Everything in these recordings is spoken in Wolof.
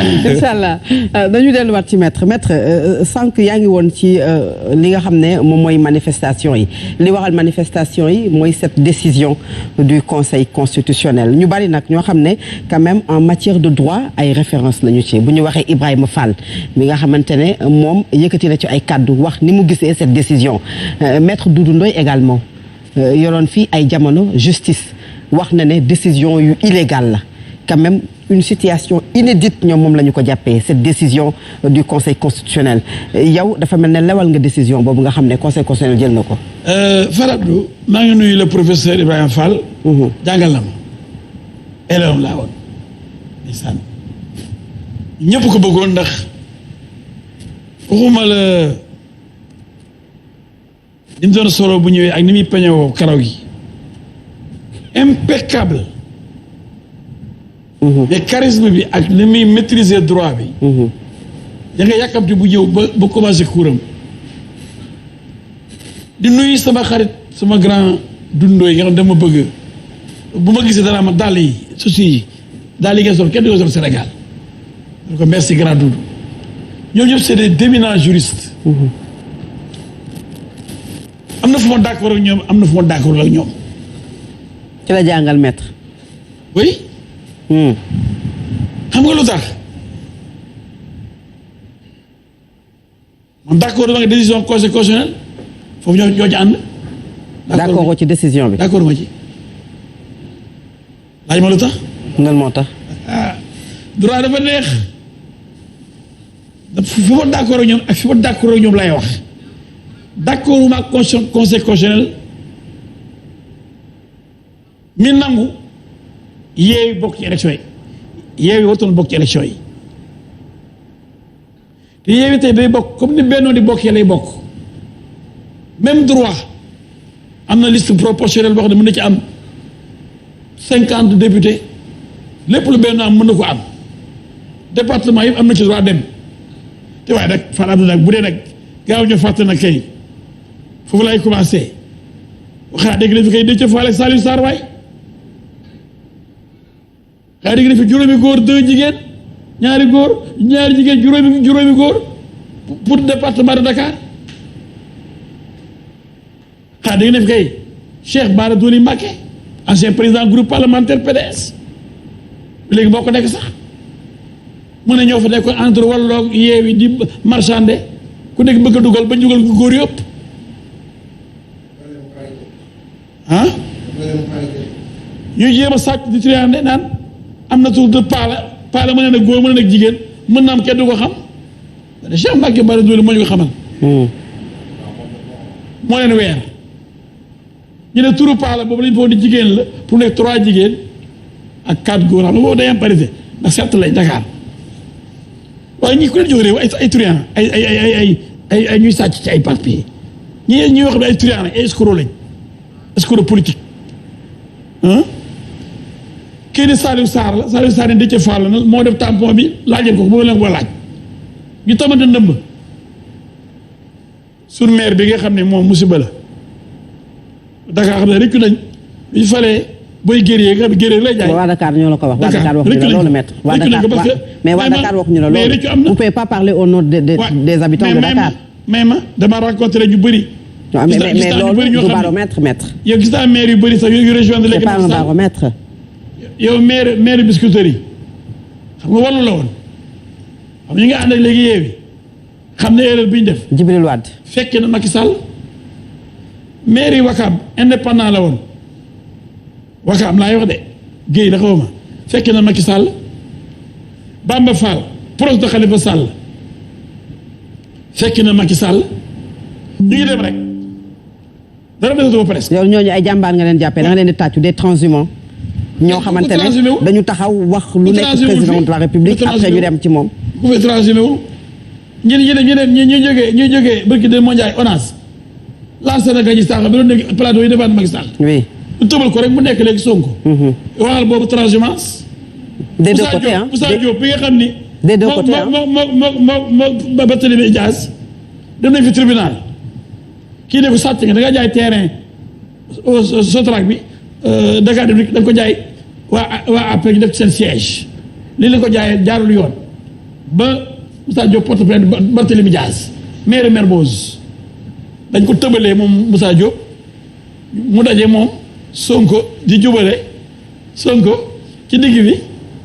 incha allah dañu delluwaat ci maître sànq yaa ngi woon ci li nga xam ne moom mooy manifestation yi li waral manifestation yi mooy cette décision du conseil constitutionnel ñu bari nag ñoo xam ne quand même en matière de droit ay référence la ñu ci bu ñu waxee Ibrahima Fall mi nga xamante ne moom yëkkati na ci ay kàddu wax ni mu gisee cette décision maître Doudou Ndoye également yoroon fii ay jamono justice wax na ne décision yu illégale la quand même une situation inédite ñoom moom la ñu ko jàppee cette décision du conseil constitutionnel yow dafa mel ne lewal nga décision boobu nga xam ne conseil constitutionnel jël na ko. Faradou maa ngi nuyu le professeur Ibrahima Fall. jàngal na ma. élève laa woon. ndeysaan ñëpp ko bëggoon ndax waxuma la ni mu doon solo bu ñëwee ak ni muy peñewoo karaw gi impeccable. mais charisme bi ak ni muy maîtriser droit bi. da nga yàkkamti bu ñëw ba commencé kuuram. di nuyu sama xarit sama grand dundoo yi nga xam dama bëgg bu ma gisee dara ma dàll yi souci yi dàll yi nga sol kenn du ko sol Sénégal. donc merci grand Doudou ñoom ñëpp c'est des d'éminents juristes. am na fu ma d'accord ak ñoom am na fu ma d'accord ak ñoom. ci la jàngal maître. oui. xam nga lu tax man d'accord ma nga décision conseil constitutionnel foofu ñoo ci ànd. d'accord ci décision bi. d'accord ma ci laaj ma lu tax. nan moo tax. droit dafa neex fu ma d'accord ak ñoom ak fi ma d'accord ak ñoom lay wax d'accord ma ak conseil constitutionnel mi nangu. Yewwi bokk ci élection yi Yewwi warutoon bokk ci élection yi te Yewwi tey day bokk comme ni Benno di bokkee lay bokk même droit am na liste proportionnelle boo xam ne mën na ci am 50 députés lépp lu Benno am mën na ko am département yëpp am na ci droit dem te waaye nag Fara nag bu dee nag gaaw ñu fàtte nag kay foofu laay commencé waxaa dégg nañ fi kay Déthié Fall ak Saliou Sarr waay xaa dégg na fi juróomi góor 2 jigéen ñaari góor ñaari jigéen juróomi góor pour département de Dakar xaa dégg na fi kay Cheikh Bara Dolly Mbacké ancien président groupe parlementaire PDS léegi boo ko nekk sax mu ne ñoo fa nekkoon entre Wallu Yewwi di marchandé ku nekk bëgg a dugal ba dugal góor yëpp ah ñuy jéem a sàcc di triande naan am na tur de paala mën na góor mën na jigéen mën na am kenn du ko xam Cheikh Mbacké Bara Dolly moo ñu ko xamal moo leen weer ñu ne turu paala boobu lañ foo di jigéen la pour nekk 3 jigéen ak 4 góor xam nga boobu day am parité ndax sept lañ Dakar waaye ñi ku leen jóg réew ay truand ay ñuy sàcc ci ay papier ñi wax ne ay truand ay escroc lañ escroc politique kii di Saliou Sarr la Saliou Sarr ne Déthié Fall la moo def tampon bi laajeen ko bu leen ko laaj ñu tamante ndëmb sur maire bi nga xam ne moom musiba la Dakar xam ne rëccu nañ bi ñu falee booy guerrier nga xam ne guerrier lay jaay. waa Dakar ñoo la ko wax. waa Dakar wax ñu la loolu maître. waa Dakar mais waa Dakar wax ñu la loolu. vous pouvez pas parler au nom des habitants de Dakar. mais dama rencontré ñu bëri. mais loolu du baromètre maître. yow gis naa maire yu bëri sax yu rejoindre léegi. c'est pas un baromètre. yow maire Biscuiterie yi xam nga wàllu la woon xam ñi nga ànd ak léegi Yewwi xam ne erreur bi ñu def. Djibril Wade. fekkee na Macky Sall maire yi Wakam indépendant la woon Wakam laay wax de Guèye la xaw ma fekkee na Macky Sall Bamba Fall proche de Khalifa Sall fekkee na Macky Sall ñu ngi dem rek dara desatuma presque. yow ñooñu ay jàmbaar nga leen jàppee da nga leen di tàccu des transhumants. ñoo xamante ne dañu taxaw wax lu nekk président de la république après ñu dem ci moom. ku fi transhumé wu ñeneen ñuy jógee barki de mondial ONAS la Sénégal ji sànq bi doon nekk plateau yi devant Macky Sall. oui ñu tëbal ko rek mu nekk léegi Sonko. waxal boobu transhumance. des deux côtés ah Moussa Diop bi nga xam ni. des deux côtés ah moo Barthélémy Dias dem nañ fi tribunal kii ne ko sàcc nga da nga jaay terrain Sotrac bi. Dakar da nga ko jaay waa après ñu def ci seen siège lii la ko jaayee jaarul yoon ba Moussa Diop porte plainte Barthélémy Dias maire Mermoz dañ ko tëbalee moom Moussa Diop mu daje moom Sonko di jubale Sonko ci digg bi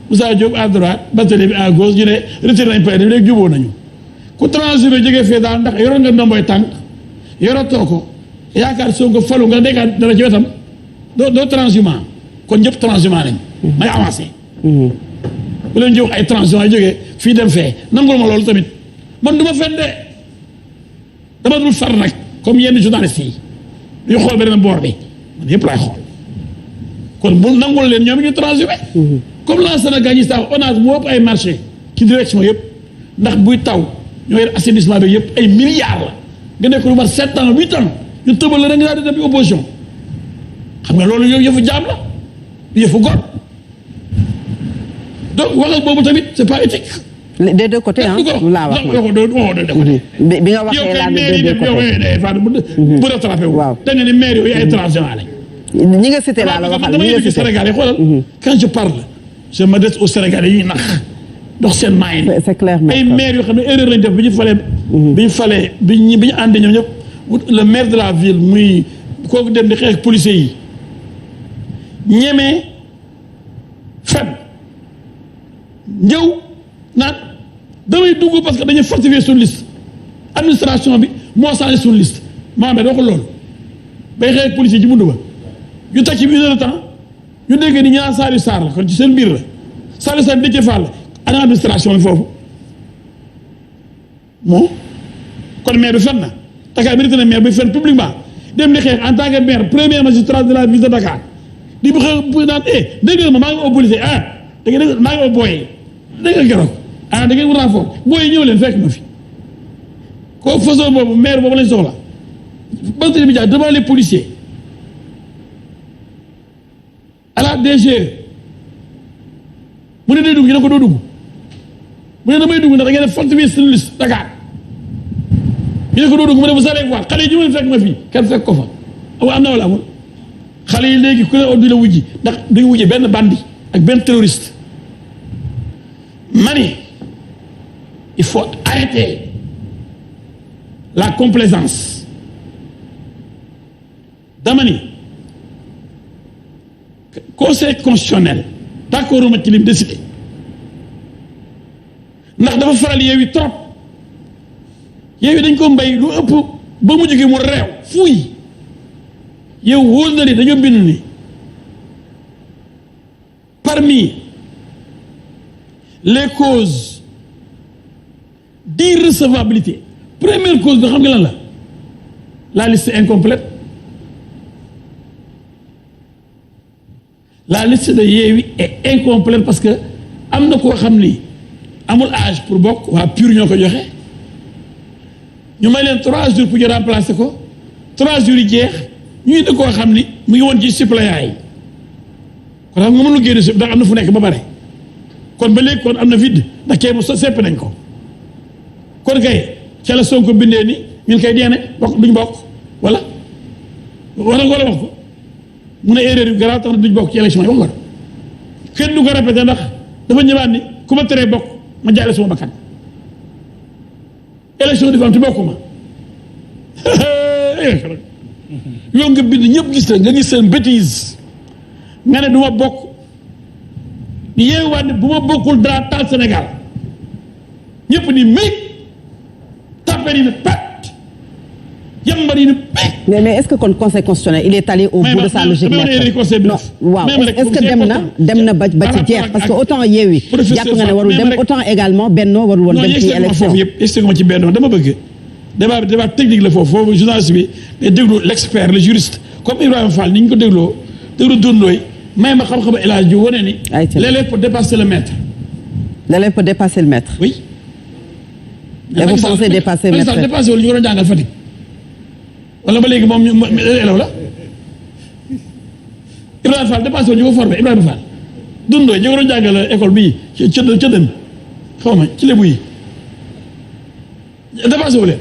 Moussa Diop à droite Barthélémy à gauche ñu ne retiré nañ plainte léegi juboo nañu ku transhumé jógee fee daal ndax yoroon nga ndomboy tànk yorotoo ko yaakaar Sonko falu nga nekkaat dara ci wetam doo transhumant kon ñëpp transhumant lañ may avancé bu leen jox ay transhumant ay jógee fii dem fee nangul ma loolu tamit man du ma fen de dama dul far nag comme yenn journalistes yi duñu xool beneen boor bi man yëpp laay xool kon bu nangul leen ñoom ñu transhumé comme la Sénégal yi sax ONAS moo ëpp ay marché ci direction yëpp ndax buy taw ñoo yor assainissement bi yëpp ay milliards la nga nekk lu mat 7 ans 8 ans ñu tëbal la rek nga daal di dem opposition xam nga loolu yow yëfu jaam la yëfu gor donc waxal boobu tamit c'est pas éthique. des deux côtés ah laa wax bi nga waxee laa des deux côtés bu rattrapé wu. waaw da nga ni maire yooyu ay transhumants lañ. ñi nga cité laa la waxal dama yëg Sénégal yi xoolal. quand je parle je m'adresse aux Sénégalais yi nax dox seen maay. c'est clair ay maire yoo xam ne erreur lañ def bi ñu falee. bi ñu falee bi ñu àndee ñoom ñëpp le maire de la ville muy kooku dem di xeex policiers yi ñemee fen ñëw naan damay dugg parce que dañuy falsifier suñu liste administration bi moo changé suñu liste Mohamed waxul loolu bay xeex policiers yi ci buntu ba ñu teg ci 1 heure de temps ñu dégg ni ñu naan Saliou Sarr la kon ci seen biir la Saliou Sarr Déthié Fall la ana administration bi foofu moo kon maire bi fen na Dakar mérite na maire bi fen publiquement dem di xeex en tant que maire premier magistrat de la ville de Dakar di bu xeex naan dégg nga maa ngi au policier da ngeen maa ngi au booyee dégg nga keroog da ngeen wut renfort booyee ñëw leen fekk ma fi ko façon boobu maire boobu lañ soxla Barthélémy Dias devant les policiers à la DG mu ne day dugg ñu ne ko doo dugg mu ne damay dugg ndax da ngeen falsifier seen liste Dakar ñu ne ko doo dugg mu ne vous allez voir xale yi ñu leen fekk ma fii kenn fekk ko fa am na wala amul xale yi léegi ku ne du la wujji ndax duñu wujji benn bandi ak benn terroriste mani il faut arrêter la complaisance dama ni conseil constitutionnel d'accord ma ci lim décidé ndax dafa faral Yewwi trop Yewwi dañ ko mbay lu ëpp ba mu jógee mu réew fuuy yow wóor na ni dañoo bind ni parmi les causes d'irrecevabilité première cause bi xam nga lan la liste incomplète la liste de Yewwi est incomplète parce que am na koo xam ni amul âge pour bokk waa PUR ñoo ko joxe ñu may leen 3 jours pour ñu remplacer ko 3 jours yi jeex ñu indi koo xam ni mu ngi woon ci suppléant yi kon xam nga mënul génn si ndax am na fu nekk ba pare kon ba léegi kon am na vide ndax kay mu sepp nañ ko kon kay ca la Sonko bindee ni ñun kay deene bokk duñ bokk wala wax ko mu ne erreur yu garaaw tax na duñ bokk ci élection yi wax nga kenn du ko répété ndax dafa ñëwaat ni ku ma teree bokk ma jaale suma bakkan élection di fa am te bokkuma yow nga bind ñëpp gis la nga gis seen bêtise nga ne du ma bokk yeewaat ne bu ma bokkul dara taal Sénégal ñëpp ni may tapé ni ne pat yambar yi ne pat. mais est-ce que kon conseil constitutionnel il est allé au bout de sa logique non waaw est-ce que dem na ba ci jeex parce que autant Yewwi jàpp nga ne warul dem autant également Benno warul woon dem ci élection yëpp yëg ma ci Benno dama bëgg débat technique la foofu journaliste bi day déglu l'expert le juriste comme Ibrahima Fall ni ñu ko déglu dundooy may ma xam-xam El Hadj Diouf wane ni l'élève peut dépasser le maître. L'élève peut dépasser le maître. Oui. Et vous pensez dépasser le maître. Dépasser wala ñu war a jàngal Fatick wala ba léegi moom élève la Ibrahima Fall dépassé wala ñu ko formé Ibrahima Fall dundooy ñu war a jàngal école bii ca dem xaw ma ci lébu yi dépassé wu leen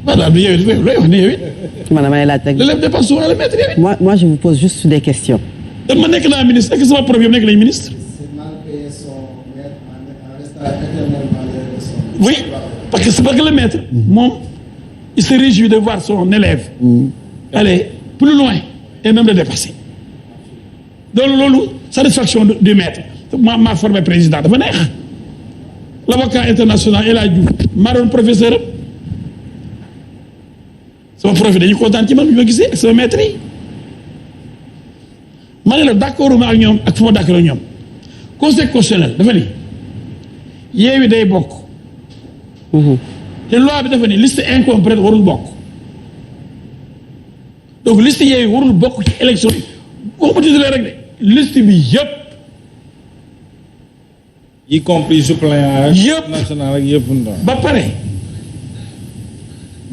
voilà bi yow looy wax ni yow it. man damay laaj rek. l'élève dépasse souvent le maître yow it. moi je vous pose juste des questions. ma nekk naa ministre est-ce que sama prof yëpp nekk nañ ministre. oui parce que le maître moom il se réjouit de voir son élève aller plus loin et même le dépasser donc loolu satisfaction du maître maa formé président dafa neex l'avocat international El Hadj Diouf maa doon professeur sama prof dañu kontaan ci man bi ma gisee ak sama maître yi ma ne la d'accord ma ak ñoom ak fu ma d'accord ak ñoom conseil constitutionnel dafa ni Yewwi day bokk te loi bi dafa ni liste incomplète warul bokk donc liste Yewwi warul bokk ci élection yi waxuma titulaire rek de liste bi yëpp y compris suppléant yëpp national ak yëpp ba pare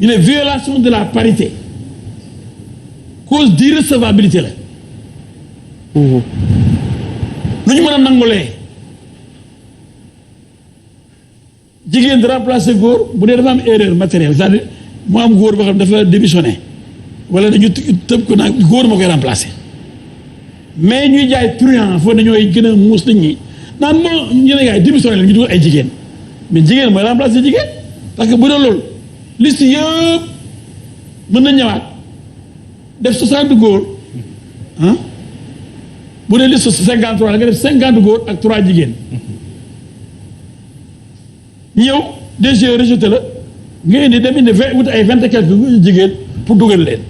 ñu ne violation de la parité cause d'irrecevabilité la nu ñu mën a nangulee jigéen di remplacer góor bu dee dafa am erreur matérielle c'est-à-dire mu am góor boo xam ne dafa démissionné wala dañu tëb ko naa góor ma koy remplacer mais ñuy jaay truand foofu dañooy gën a muus nit ñi naan moo ñu ne gars yi démissionné la ñu dugal ay jigéen mais jigéen mooy remplacer jigéen parce que bu dee loolu liste yëpp mën na ñëwaat def 60 góor ah bu dee liste 53 la nga def 50 góor ak 3 jigéen ñëw DG rejeté la nga indi dem indi 20 wut ay 20 et quelques jigéen pour dugal leen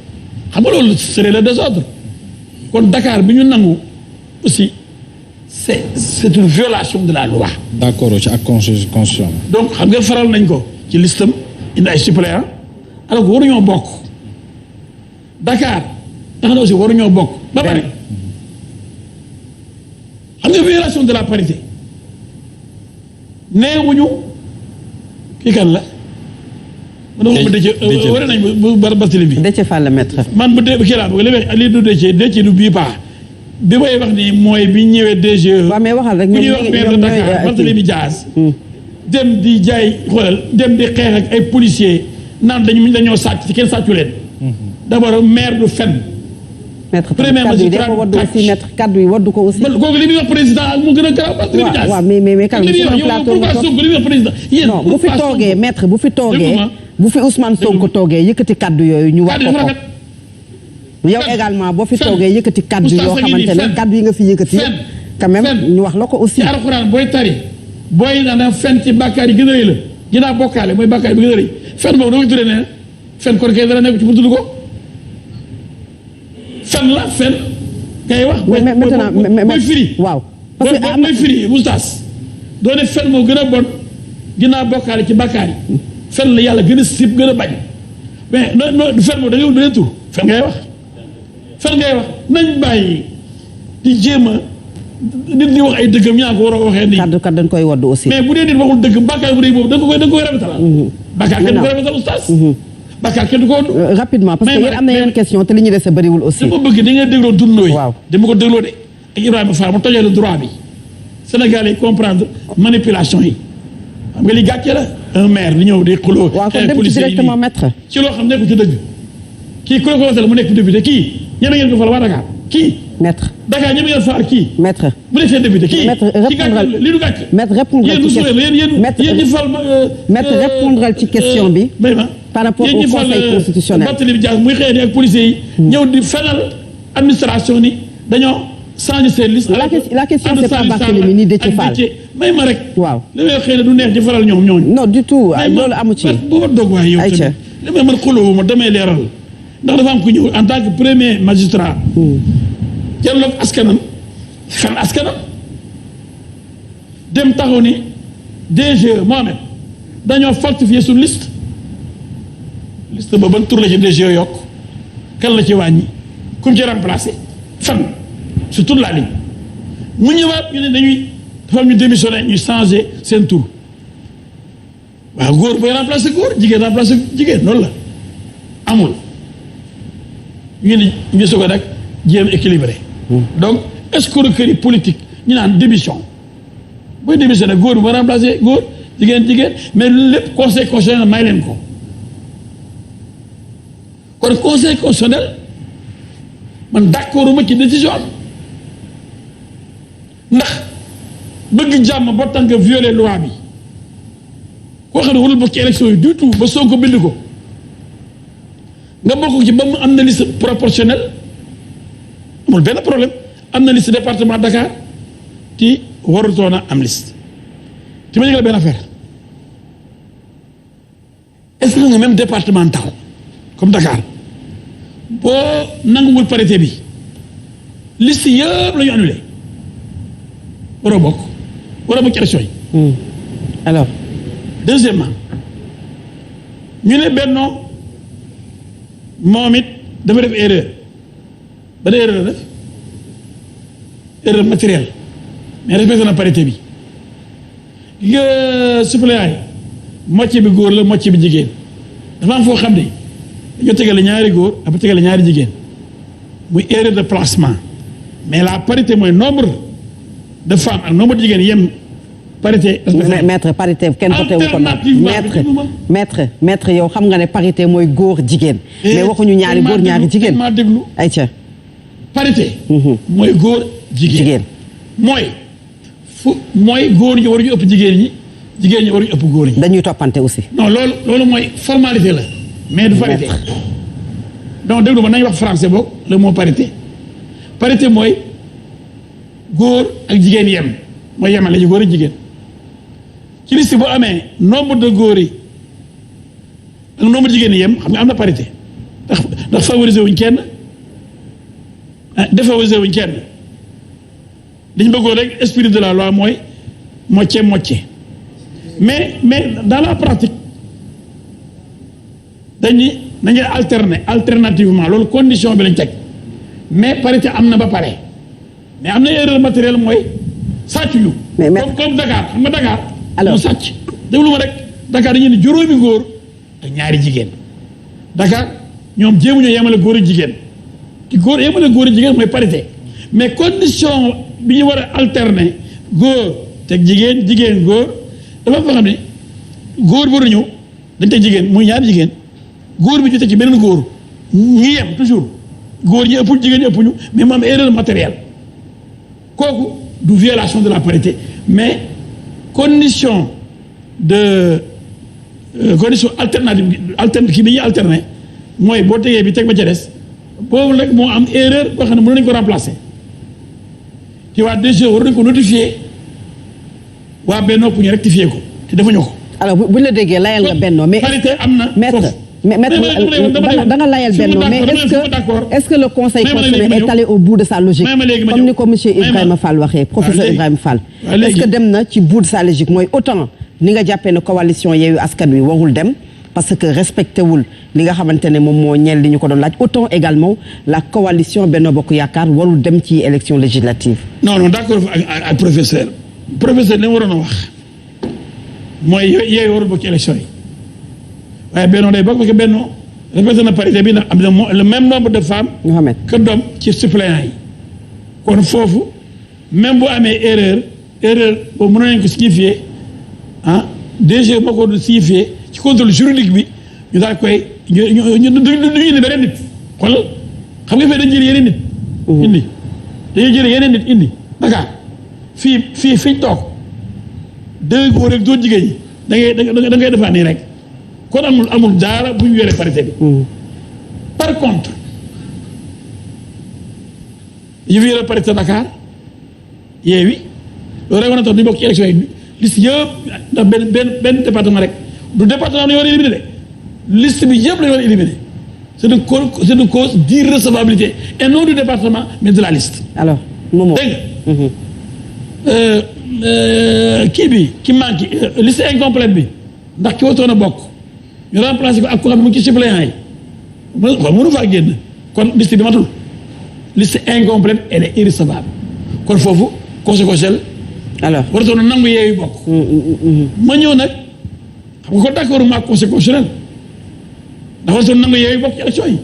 xam nga loolu serait le désordre kon Dakar bi ñu nangu aussi c'est une violation de la loi. d'accord ci ak constitution. donc xam nga faral nañ ko ci listam indi ay suppléants alors que waruñoo bokk Dakar nga xam ne aussi waruñoo bokk ba pare xam nga violation de la parité neewuñu kii kan la. man de Déthié war nañ bu Barthélémy bi. Déthié Fall la maître. man bu dee kii laa bëgg li du Déthié du bii paa bi may wax ni mooy bi ñëwee DG. waaw mais waxal rek ñuy wax maire de Dakar Barthélémy Dias dem di jaay xoolal dem di xeex ak ay policiers naan dañoo sàcc ci kenn sàccu leen. d'abord maire du fen. maître kaddu yi dafa waddu aussi maître kaddu yi waddu ko aussi. kooku li muy wax président mu gën a garaaw Barthélémy Dias. waaw mais quand même sur un plateau li muy wax président yéen non bu fi toogee maître bu fi toogee bu fi Ousmane Sonko toogee yëkkati kaddu yooyu ñu wax ko ko yow également boo fi toogee yëkkati kaddu yoo xamante ne kaddu yi nga fi yëkkati quand même ñu wax la ko aussi. ci alxuraan booy tari booy naan fen ci bàkkaar yi gën a rëy la ginnaaw bokkaale mooy bàkkaar bi gën a rëy fen boobu doo ko tuddee ne fen kon kay dara nekk ci bu tudd ko fen la fen kay wax. mais maintenant mooy firi. waaw parce que mooy firi oustaz doo ne fen moo gën a bon ginnaaw bokkaale ci bàkkaar yi fen la yàlla gën a sib gën a bañ mais non fen moom da ngay wut beneen tur fen ngay wax. fen ngay wax nañ bàyyi di jéem a nit ñi wax ay dëggam ñaa ko war a waxee nii. kaddu kat dañ koy waddu aussi. mais bu dee nit waxul dëgg bàkkaar bu dee boobu da nga koy rafetal. bàkkaar kenn du ko rafetal oustaz. bàkkaar kenn du ko. rapidement parce que yéen am na yeneen question te li ñu dese bëriwul aussi. dama bëgg di nga dégloo dundoo yi. waaw dama ko dégloo de ak Ibrahima Fall mu tojee le droit bi Sénégal yi comprendre manipulation yi xam nga li gàcce la un maire di ñëw di xuloo. waaw kon dem ci directement maître. ci loo xam nekku ci dëgg kii ku la ko wasal mu nekk député kii ñeme ngeen ko fal waa Dakar kii. maître Dakar ñeme ngeen faar kii. maître bu nekkee député kii. maître répondral li du gàcce. maître répondral ci question yéen ñi fal maître répondral ci question bi. par rapport au conseil constitutionnel. Barthélémy Dias muy xëy ak policiers yi. ñëw di fenal administration ni dañoo changer seen liste. la question c'est pas Barthélémy ni Déthié Fall. may ma rek. waaw li may xëy na du neex ci faral ñoom ñooñu. non du tout loolu amu ci. bu ma doog waaye yow tamit li may mën xuloo ma damay leeral ndax dafa am ku ñëw en tant que premier magistrat. jàlloog askanam xam askanam dem taxaw ni DG Mohamed dañoo falsifier suñu liste ba ban tur la ci DG yokk kan la ci wàññi kuñ ci remplacer fan sur toute la ligne mu ñëwaat ñu ne dañuy dafa am ñu démissionné ñu changé seen tur waaw góor booy remplacer góor jigéen remplacer jigéen loolu la amul ñu soog a nag jéem équilibré donc escroquerie politique ñu naan démission booy démissionné góor booy remplacer góor jigéen mais lépp conseil constitutionnel may leen ko kon conseil constitutionnel man d'accord ma ci décision am ndax bëgg jàmm ba tant que violer loi bi koo xam ne warul bokk ci élection yi du tout ba soo ko bind ko nga bokk ci ba mu am na liste proportionnelle amul benn problème am na liste département Dakar ci warutoon a am liste ci ma yëgal benn affaire est-ce que nga même départemental comme Dakar boo nanguwul parité bi liste yëpp la ñu annulé waroo bokk ci élection yi. alors. deuxièmement ñu ne Benno moom it dafa def erreur ba da erreur def erreur matérielle mais respecté na parité bi nga suppléant yi moitié bi góor la moitié bi jigéen dafa am foo xam ne dañoo tegale ñaari góor après tegale ñaari jigéen muy erreur de placement mais la parité mooy nombre de femmes ak nombre de jigéen yem parité. maître parité kenn voté wu ko maître yow xam nga ne parité mooy góor jigéen. mais waxuñu ñaari góor ñaari jigéen. maa déglu ayca. parité. mooy góor jigéen. mooy góor ñi waruñu ëpp jigéen ñi jigéen ñi waruñu ëpp góor ñi. dañuy toppante aussi. non loolu mooy formalité la. mais du parité. donc déglu ma nañu wax français boog le mot parité. parité mooy góor ak jigéen yem mooy yemale ci góor ak jigéen. ci liste bu amee nombre de góor yi ak nombre de jigéen yi yem xam nga am na parité ndax favoriser wuñ kenn défavoriser wuñ kenn li ñu bëggoon rek esprit de la loi mooy moitié mais dans la pratique dañuy alternativement loolu condition bi lañ teg mais parité am na ba pare mais am na erreur matérielle mooy sàcc ñu. comme Dakar xam nga Dakar. alors mu sàcc déglu ma rek Dakar dañuy ne juróomi góor ak ñaari jigéen Dakar ñoom jéemuñu yemale góor ak jigéen ci yemale góor ak jigéen mooy parité mais condition bi ñu war a alterner góor teg jigéen góor dafa fa xam ne góor bu ñëw dañ teg jigéen muy ñaari jigéen góor bi ñu teg ci beneen góor ñi yem toujours góor ñi ëpp jigéen ñi ëpp ñu mais mu am erreur matérielle kooku du violation de la parité mais condition alternative kii bi ñuy alterner mooy boo tegee bi teg ba ca des boobu rek moo am erreur boo xam ne mën nañu ko remplacer ci waa DG war nañu ko notifier waa Benno pour ñu rectifier ko te defuñu ko. alors bu ñu la déggee layal nga Benno mais parité am na maître da nga layal Benno mais est-ce que le conseil constitutionnel est allé au bout de sa logique comme ni ko monsieur Ibrahima Fall waxee professeur Ibrahima Fall est-ce que dem na ci bout de sa logique mooy autant ni nga jàppee ne coalition Yewwi Askan Wi warul dem parce que respecté wul li nga xamante ne moom moo ñeel li ñu ko doon laaj autant également la coalition Benno Bokk Yaakaar warul dem ci élection législative. non d'accord ak professeur li mu waroon a wax mooy yooyu warul bokk ci élection yi waaye Benno day bokk parce que Benno respecté na parité bi ndax am na le même nombre de femmes que d'hommes ci suppléants yi kon foofu même bu amee erreur boobu mën nañu ko signifier DG moo ko signifier ci contrôle juridique bi ñu daal koy ñu indi beneen nit xoolal xam nga fee dañ jël yeneen nit indi dañuy jël yeneen nit indi Dakar fii toog deux góor ak doo jigéen ñi da ngay defaa nii rek kon amul dara bu ñu yore parité bi par contre ñu fi yore parité Dakar Yewwi loolu rek war na tax ñu bokk ci élection yi liste yëpp ndax benn département rek du département la ñu war a éliminer de liste bi yëpp la ñu war a éliminer c'est une cause d'irrecevabilité et non du département mais de la liste. alors Momo dégg nga kii bi ki manqué liste incomplète bi ndax ki waroon a bokk ñu remplacé ko ak ko xam ne mu ngi ci suppléant yi mënu faa génn kon liste bi matul liste incomplète elle est irrecevable kon foofu conséquentiel. alors waratoon na nangu Yewwi bokk. ma ñëw nag xam nga ko d'accord ma conseil constitutionnel ndax waratoon nangu Yewwi bokk ci élection yi.